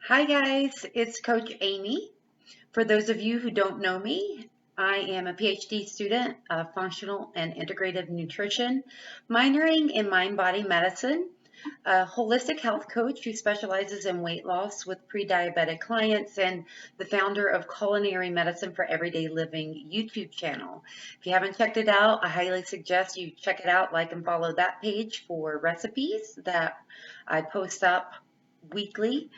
Hi guys, it's Coach Amy. For those of you who don't know me, I am a PhD student of functional and integrative nutrition, minoring in mind-body medicine, a holistic health coach who specializes in weight loss with pre-diabetic clients, and the founder of Culinary Medicine for Everyday Living YouTube channel. If you haven't checked it out, I highly suggest you check it out, like and follow that page for recipes that I post up weekly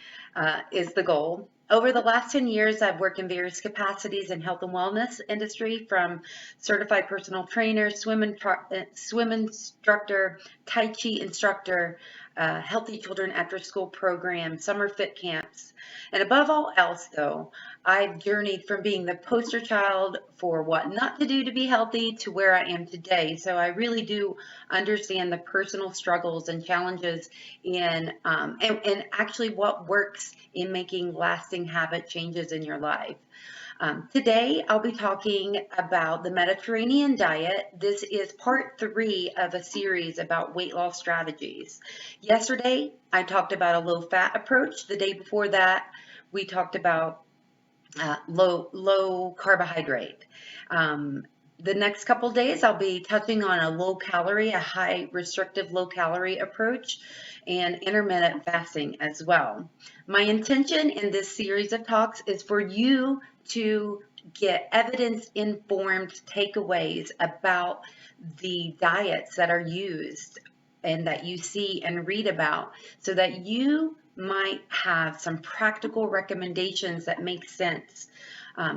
is the goal. Over the last 10 years, I've worked in various capacities in health and wellness industry, from certified personal trainer, swim instructor, Tai Chi instructor, healthy children after school program, summer fit camps. And above all else, though, I've journeyed from being the poster child for what not to do to be healthy to where I am today. So I really do understand the personal struggles and challenges and actually what works in making lasting habit changes in your life. Today, I'll be talking about the Mediterranean diet. This is part 3 of a series about weight loss strategies. Yesterday, I talked about a low-fat approach. The day before that, we talked about low carbohydrate. The next couple days, I'll be touching on a low calorie, a high restrictive low calorie approach, and intermittent fasting as well. My intention in this series of talks is for you to get evidence-informed takeaways about the diets that are used and that you see and read about, so that you might have some practical recommendations that make sense.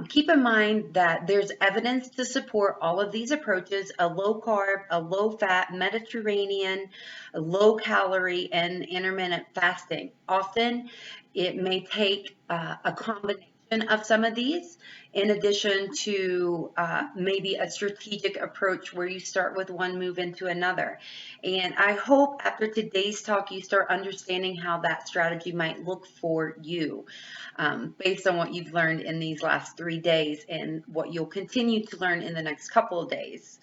Keep in mind that there's evidence to support all of these approaches: a low carb, a low fat, Mediterranean, a low calorie, and intermittent fasting. Often it may take a combination of some of these, in addition to maybe a strategic approach where you start with one, move into another. And I hope after today's talk you start understanding how that strategy might look for you, based on what you've learned in these last 3 days and what you'll continue to learn in the next couple of days.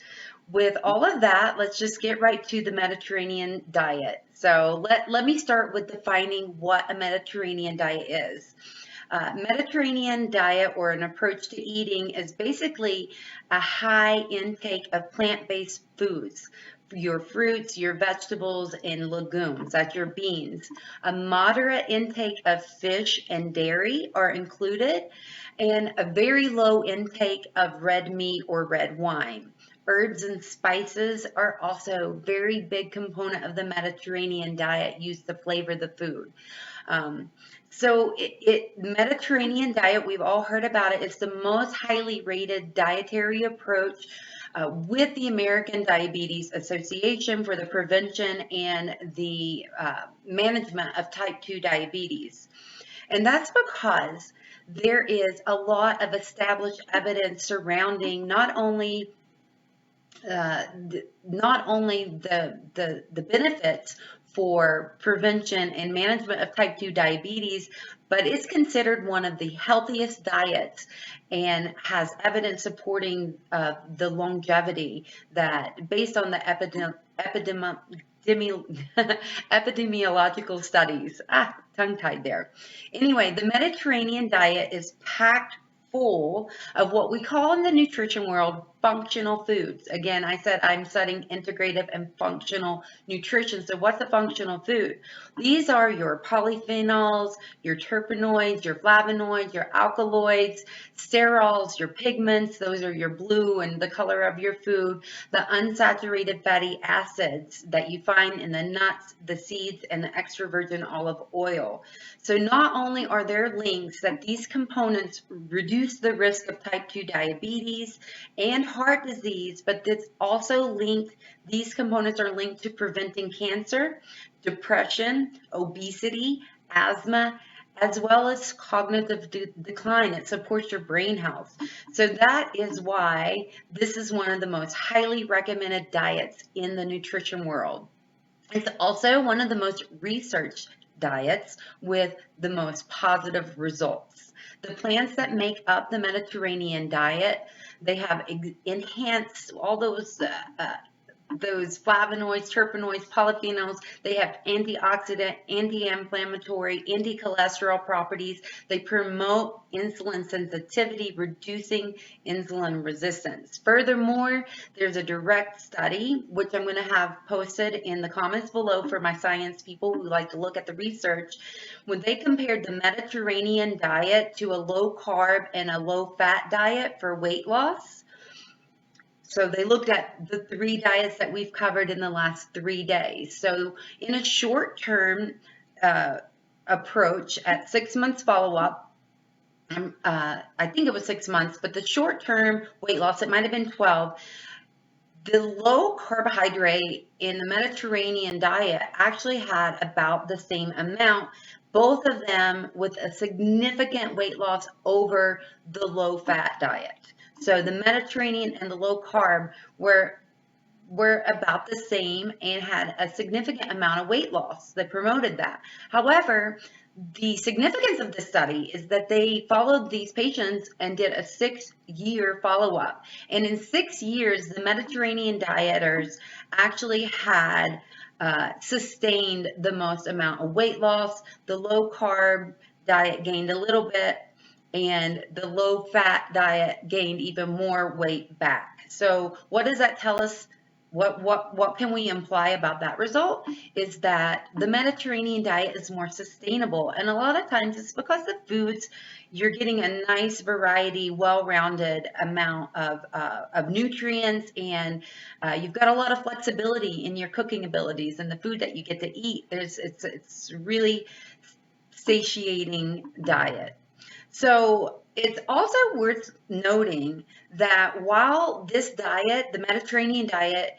With all of that, let's just get right to the Mediterranean diet. So let me start with defining what a Mediterranean diet is. Mediterranean diet, or an approach to eating, is basically a high intake of plant-based foods. Your fruits, your vegetables, and legumes, that's your beans. A moderate intake of fish and dairy are included, and a very low intake of red meat or red wine. Herbs and spices are also a very big component of the Mediterranean diet, used to flavor the food. So Mediterranean diet, we've all heard about it. It's the most highly rated dietary approach with the American Diabetes Association for the prevention and the management of type 2 diabetes. And that's because there is a lot of established evidence surrounding not only the benefits for prevention and management of type 2 diabetes, but it's considered one of the healthiest diets and has evidence supporting the longevity that, based on the epidemiological studies. Tongue-tied there. Anyway, the Mediterranean diet is packed full of what we call in the nutrition world functional foods. Again, I said I'm studying integrative and functional nutrition. So what's a functional food? These are your polyphenols, your terpenoids, your flavonoids, your alkaloids, sterols, your pigments. Those are your blue and the color of your food. The unsaturated fatty acids that you find in the nuts, the seeds, and the extra virgin olive oil. So not only are there links that these components reduce the risk of type 2 diabetes and heart disease, but these components are linked to preventing cancer, depression, obesity, asthma, as well as cognitive decline. It supports your brain health. So that is why this is one of the most highly recommended diets in the nutrition world. It's also one of the most researched diets with the most positive results. The plants that make up the Mediterranean diet, they have enhanced all those those flavonoids, terpenoids, polyphenols. They have antioxidant, anti-inflammatory, anti-cholesterol properties. They promote insulin sensitivity, reducing insulin resistance. Furthermore, there's a direct study, which I'm going to have posted in the comments below for my science people who like to look at the research. When they compared the Mediterranean diet to a low carb and a low fat diet for weight loss, so they looked at the 3 diets that we've covered in the last 3 days. So in a short-term approach at 6 months follow-up, I think it was 6 months, but the short-term weight loss, it might have been 12. The low carbohydrate in the Mediterranean diet actually had about the same amount, both of them with a significant weight loss over the low fat diet. So the Mediterranean and the low carb were about the same and had a significant amount of weight loss that promoted that. However, the significance of this study is that they followed these patients and did a 6-year follow-up. And in 6 years, the Mediterranean dieters actually had sustained the most amount of weight loss. The low-carb diet gained a little bit, and the low-fat diet gained even more weight back. So what does that tell us? What can we imply about that result is that the Mediterranean diet is more sustainable, and a lot of times it's because the foods, you're getting a nice variety, well-rounded amount of nutrients, and you've got a lot of flexibility in your cooking abilities and the food that you get to eat. It's really satiating diet. So it's also worth noting that while this diet, the Mediterranean diet,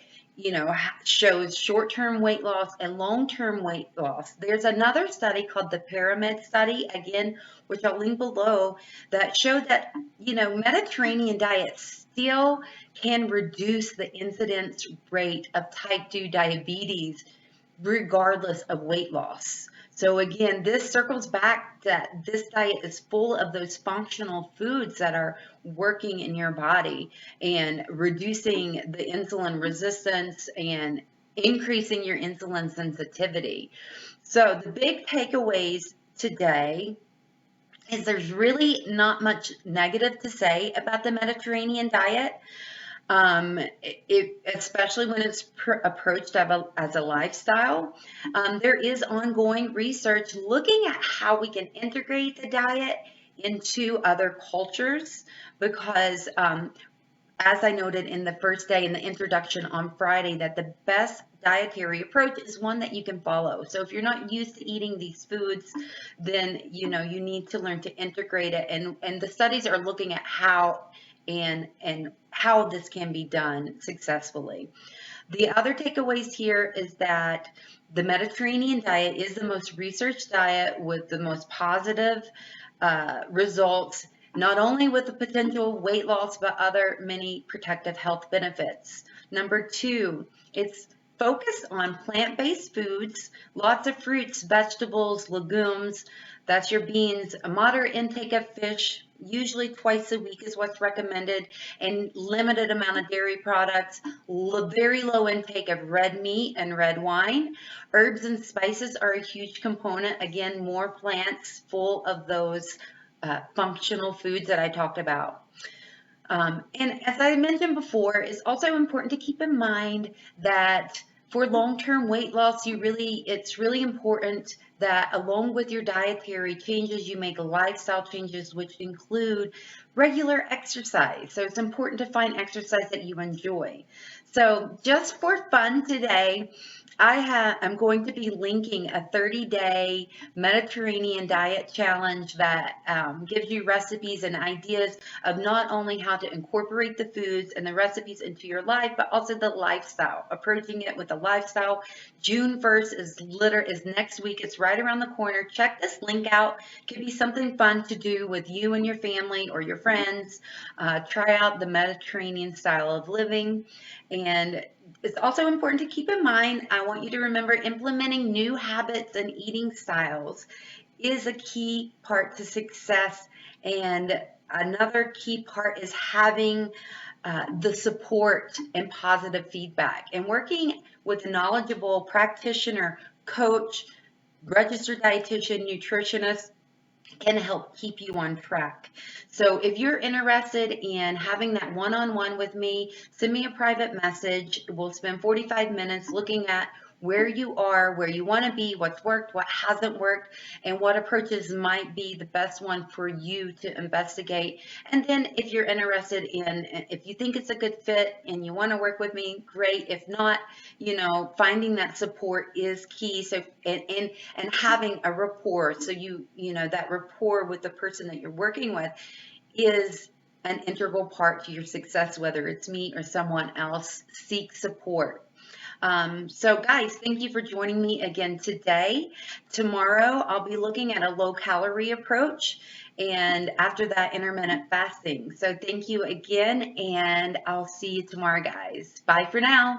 shows short-term weight loss and long-term weight loss, there's another study called the Pyramid study, again, which I'll link below, that showed that, Mediterranean diet still can reduce the incidence rate of type 2 diabetes regardless of weight loss. So again, this circles back that this diet is full of those functional foods that are working in your body and reducing the insulin resistance and increasing your insulin sensitivity. So the big takeaways today is there's really not much negative to say about the Mediterranean diet. Especially when it's approached as a lifestyle. There is ongoing research looking at how we can integrate the diet into other cultures because, as I noted in the first day in the introduction on Friday, that the best dietary approach is one that you can follow. So if you're not used to eating these foods, then you need to learn to integrate it. And the studies are looking at how and how this can be done successfully. The other takeaways here is that the Mediterranean diet is the most researched diet with the most positive results, not only with the potential weight loss, but other many protective health benefits. Number 2, it's focused on plant-based foods, lots of fruits, vegetables, legumes. That's your beans, a moderate intake of fish, usually twice a week is what's recommended, and limited amount of dairy products, very low intake of red meat and red wine. Herbs and spices are a huge component. Again, more plants full of those functional foods that I talked about. And as I mentioned before, it's also important to keep in mind that for long-term weight loss, it's really important that along with your dietary changes, you make lifestyle changes, which include regular exercise. So it's important to find exercise that you enjoy. So just for fun today, I'm going to be linking a 30-day Mediterranean diet challenge that gives you recipes and ideas of not only how to incorporate the foods and the recipes into your life, but also the lifestyle, approaching it with a lifestyle. June 1st is next week. It's right around the corner. Check this link out. It could be something fun to do with you and your family or your friends. Try out the Mediterranean style of living. And it's also important to keep in mind, I want you to remember, implementing new habits and eating styles is a key part to success. And another key part is having the support and positive feedback. And working with a knowledgeable practitioner, coach, registered dietitian, nutritionist can help keep you on track. So if you're interested in having that one-on-one with me, send me a private message. We'll spend 45 minutes looking at where you are, where you want to be, what's worked, what hasn't worked, and what approaches might be the best one for you to investigate. And then if you're interested in, if you think it's a good fit and you want to work with me, great. If not, finding that support is key. So, and having a rapport. So that rapport with the person that you're working with is an integral part to your success, whether it's me or someone else. Seek support. So guys, thank you for joining me again today. Tomorrow, I'll be looking at a low-calorie approach, and after that, intermittent fasting. So thank you again, and I'll see you tomorrow, guys. Bye for now.